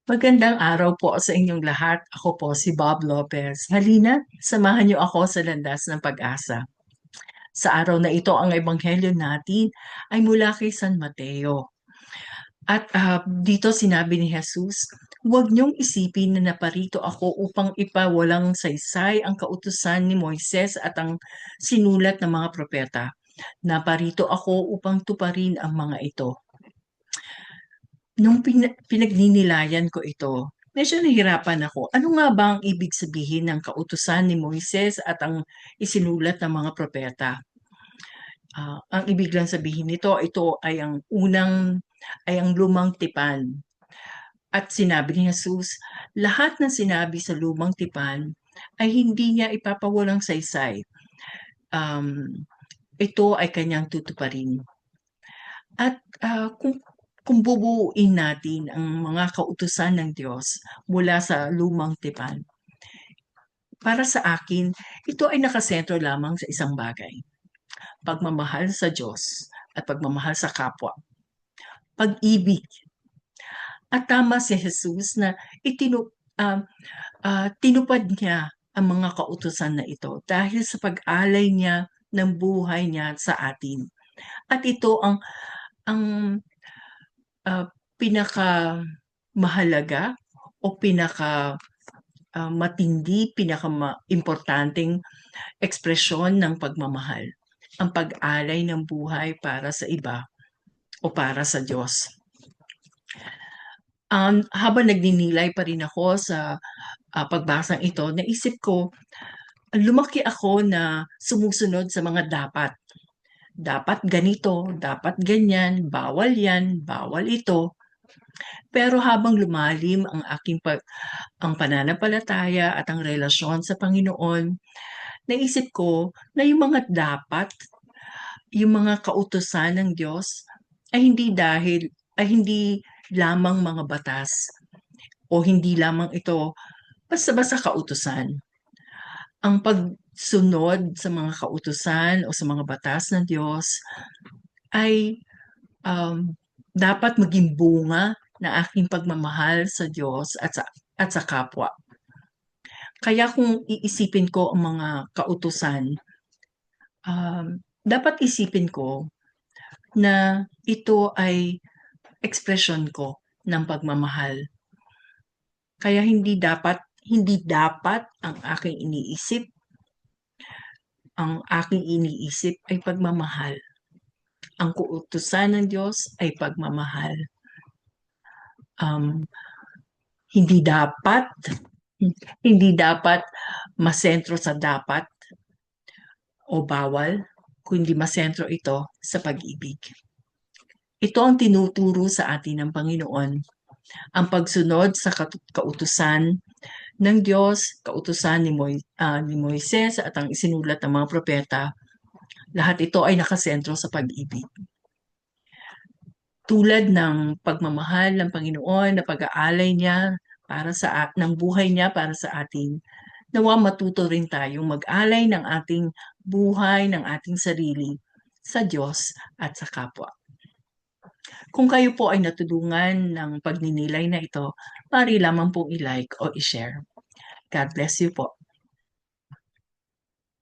Magandang araw po sa inyong lahat. Ako po si Bob Lopez. Halina, samahan niyo ako sa landas ng pag-asa. Sa araw na ito, ang ebanghelyo natin ay mula kay San Mateo. At dito sinabi ni Jesus, huwag niyong isipin na naparito ako upang ipawalang saysay ang kautusan ni Moises at ang sinulat ng mga propeta. Naparito ako upang tuparin ang mga ito. Nung pinagninilayan ko ito, medyo nahirapan ako. Ano nga ba ang ibig sabihin ng kautusan ni Moises at ang isinulat ng mga propeta? Ang ibig lang sabihin nito, ito ay ang lumang tipan. At sinabi ni Jesus, lahat ng sinabi sa lumang tipan ay hindi niya ipapawalang saysay. Um, Ito ay kanyang tutuparin. At kung bubuuin natin ang mga kautusan ng Diyos mula sa lumang tipan, para sa akin, ito ay nakasentro lamang sa isang bagay. Pagmamahal sa Diyos at pagmamahal sa kapwa. Pag-ibig. At tama si Jesus na tinupad niya ang mga kautusan na ito dahil sa pag-alay niya ng buhay niya sa atin. At ito ang pinaka mahalaga o matindi, importanteng ekspresyon ng pagmamahal, ang pag-alay ng buhay para sa iba o para sa Diyos. Habang nagninilay pa rin ako sa pagbasang ito, naisip ko, lumaki ako na sumusunod sa mga dapat. Dapat ganito, dapat ganyan, bawal yan, bawal ito. Pero habang lumalim ang pananampalataya at ang relasyon sa Panginoon, naisip ko na yung mga dapat, yung mga kautusan ng Diyos ay hindi lamang mga batas o hindi lamang ito basta-basta kautusan. Ang pagsunod sa mga kautusan o sa mga batas ng Diyos ay dapat maging bunga ng aking pagmamahal sa Diyos at sa kapwa. Kaya kung iisipin ko ang mga kautusan, dapat isipin ko na ito ay ekspresyon ko ng pagmamahal. Kaya hindi dapat ang aking iniisip. Ang aking iniisip ay pagmamahal. Ang kautusan ng Diyos ay pagmamahal. Um, hindi dapat hindi dapat masentro sa dapat o bawal, kundi masentro ito sa pag-ibig. Ito ang tinuturo sa atin ng Panginoon, ang pagsunod sa kautusan ng Diyos, kautusan ni Moises at ang isinulat ng mga propeta. Lahat ito ay nakasentro sa pag-ibig. Tulad ng pagmamahal ng Panginoon na pag-aalay niya ng buhay niya para sa atin, nawa matuto rin tayong mag-alay ng ating buhay, ng ating sarili sa Diyos at sa kapwa. Kung kayo po ay natulungan ng pagninilay na ito, pari lamang pong i-like o i-share. God bless you po.